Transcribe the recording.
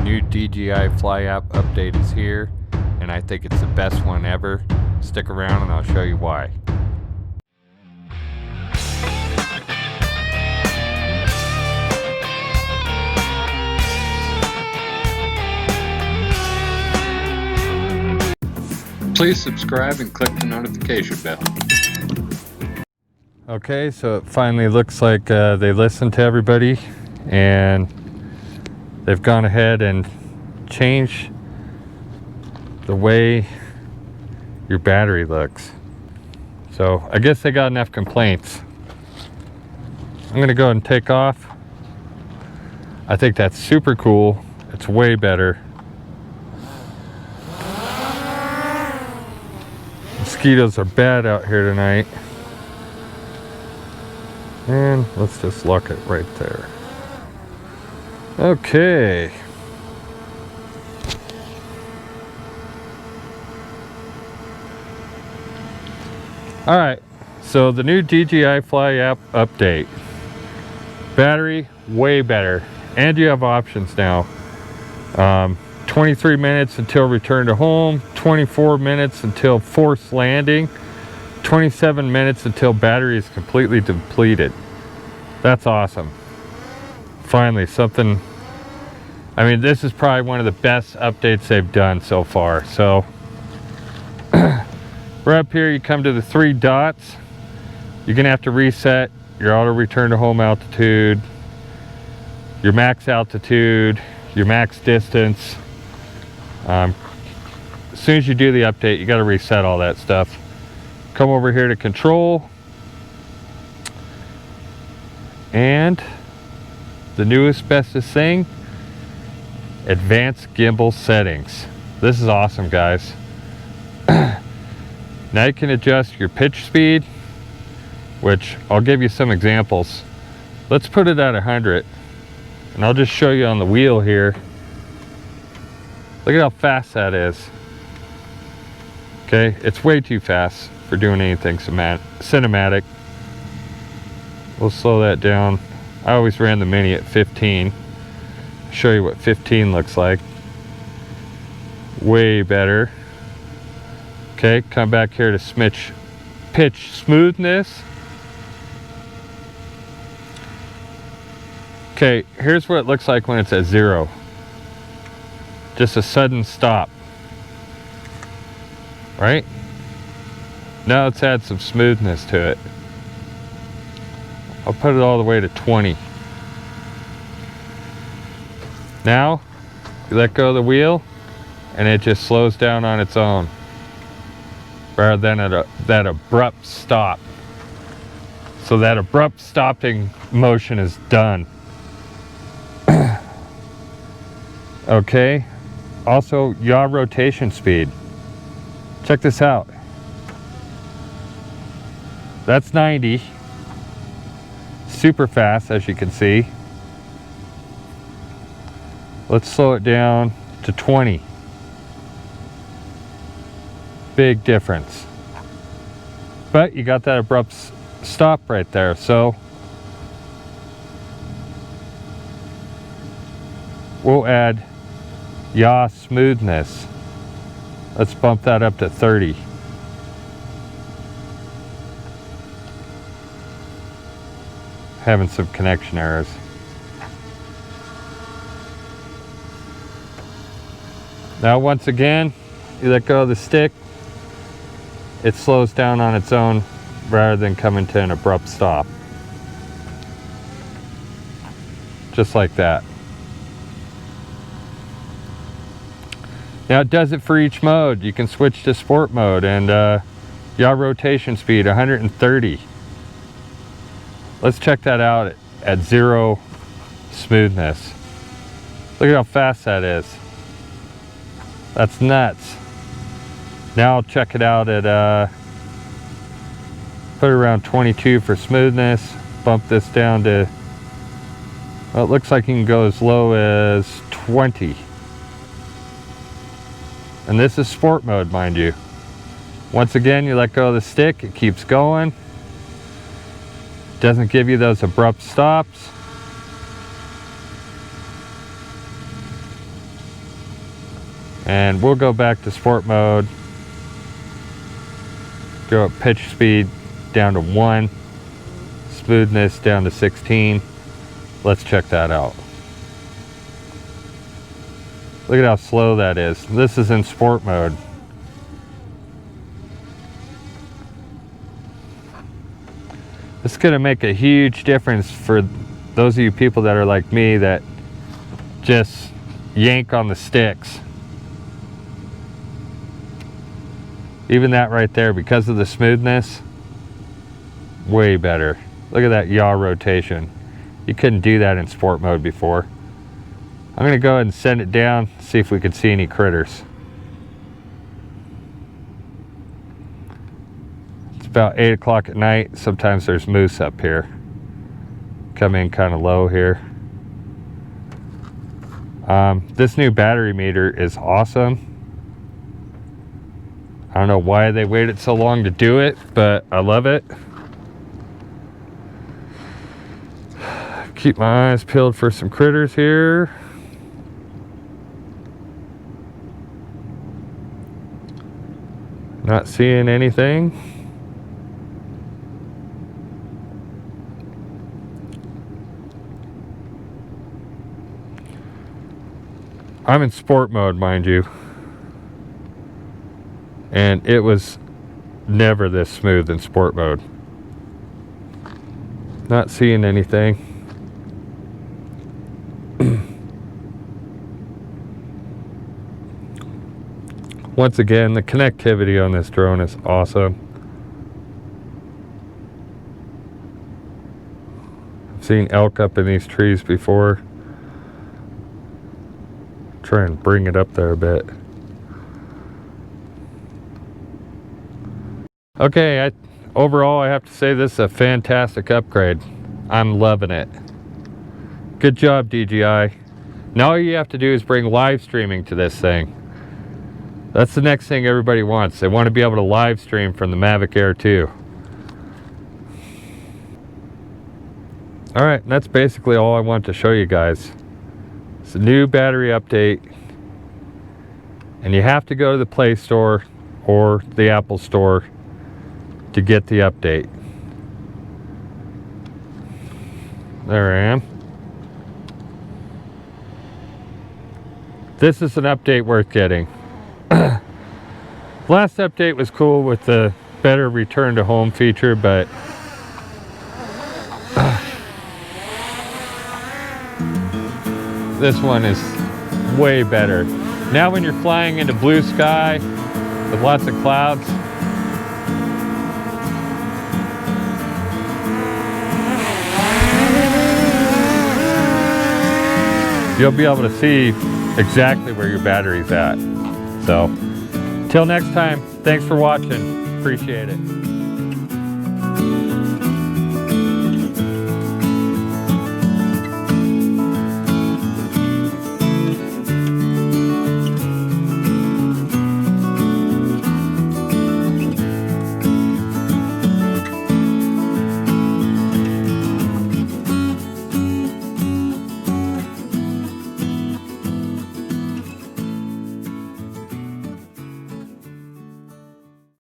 new DJI Fly app update is here, and I think it's the best one ever. Stick around and I'll show you why. Please subscribe and click the notification bell. Okay, so it finally looks like they listened to everybody and they've gone ahead and changed the way your battery looks. So I guess they got enough complaints. I'm gonna go ahead and take off. I think that's super cool. It's way better. Mosquitoes are bad out here tonight. And let's just lock it right there. Okay. All right, so the new DJI Fly app update. Battery, way better. And you have options now. 23 minutes until return to home, 24 minutes until forced landing, 27 minutes until battery is completely depleted. That's awesome. Finally, something. I mean, this is probably one of the best updates they've done so far. So, right up here, you come to the 3 dots. You're gonna have to reset your auto return to home altitude, your max altitude, your max distance. As soon as you do the update, you got to reset all that stuff. Come over here to control, and the newest bestest thing, advanced gimbal settings. This is awesome, guys. Now you can adjust your pitch speed, which I'll give you some examples. Let's put it at 100, and I'll just show you on the wheel here. Look at how fast that is. Okay, it's way too fast for doing anything cinematic. We'll slow that down. I always ran the Mini at 15. Show you what 15 looks like. Way better. Okay, come back here to pitch smoothness. Okay, here's what it looks like when it's at 0. Just a sudden stop. Right? Now let's add some smoothness to it. I'll put it all the way to 20. Now, you let go of the wheel, and it just slows down on its own, rather than at that abrupt stop. So that abrupt stopping motion is done. Okay. Also, yaw rotation speed. Check this out. That's 90. Super fast, as you can see. Let's slow it down to 20. Big difference. But you got that abrupt stop right there, so we'll add yaw smoothness. Let's bump that up to 30. Having some connection errors. Now once again, you let go of the stick, it slows down on its own rather than coming to an abrupt stop. Just like that. Now it does it for each mode. You can switch to sport mode, and yaw rotation speed 130. Let's check that out at 0 smoothness. Look at how fast that is. That's nuts. Now I'll check it out at put it around 22 for smoothness. Bump this down to, well, it looks like you can go as low as 20. And this is sport mode, mind you. Once again, you let go of the stick, it keeps going. Doesn't give you those abrupt stops. And we'll go back to sport mode. Go up pitch speed down to 1. Smoothness down to 16. Let's check that out. Look at how slow that is. This is in sport mode. This is going to make a huge difference for those of you people that are like me that just yank on the sticks. Even that right there, because of the smoothness, way better. Look at that yaw rotation. You couldn't do that in sport mode before. I'm going to go ahead and send it down, see if we can see any critters. It's about 8 o'clock at night. Sometimes there's moose up here. Come in kind of low here. This new battery meter is awesome. I don't know why they waited so long to do it, but I love it. Keep my eyes peeled for some critters here. Not seeing anything. I'm in sport mode, mind you. And it was never this smooth in sport mode. Not seeing anything. Once again, the connectivity on this drone is awesome. I've seen elk up in these trees before. Try and bring it up there a bit. Okay, overall I have to say this is a fantastic upgrade. I'm loving it. Good job, DJI. Now all you have to do is bring live streaming to this thing. That's the next thing everybody wants. They want to be able to live stream from the Mavic Air 2. Alright, that's basically all I want to show you guys. It's a new battery update. And you have to go to the Playstore or the Apple Store to get the update. There I am. This is an update worth getting. Last update was cool with the better return to home feature, but this one is way better. Now when you're flying into blue sky with lots of clouds, you'll be able to see exactly where your battery's at. So, till next time, thanks for watching. Appreciate it.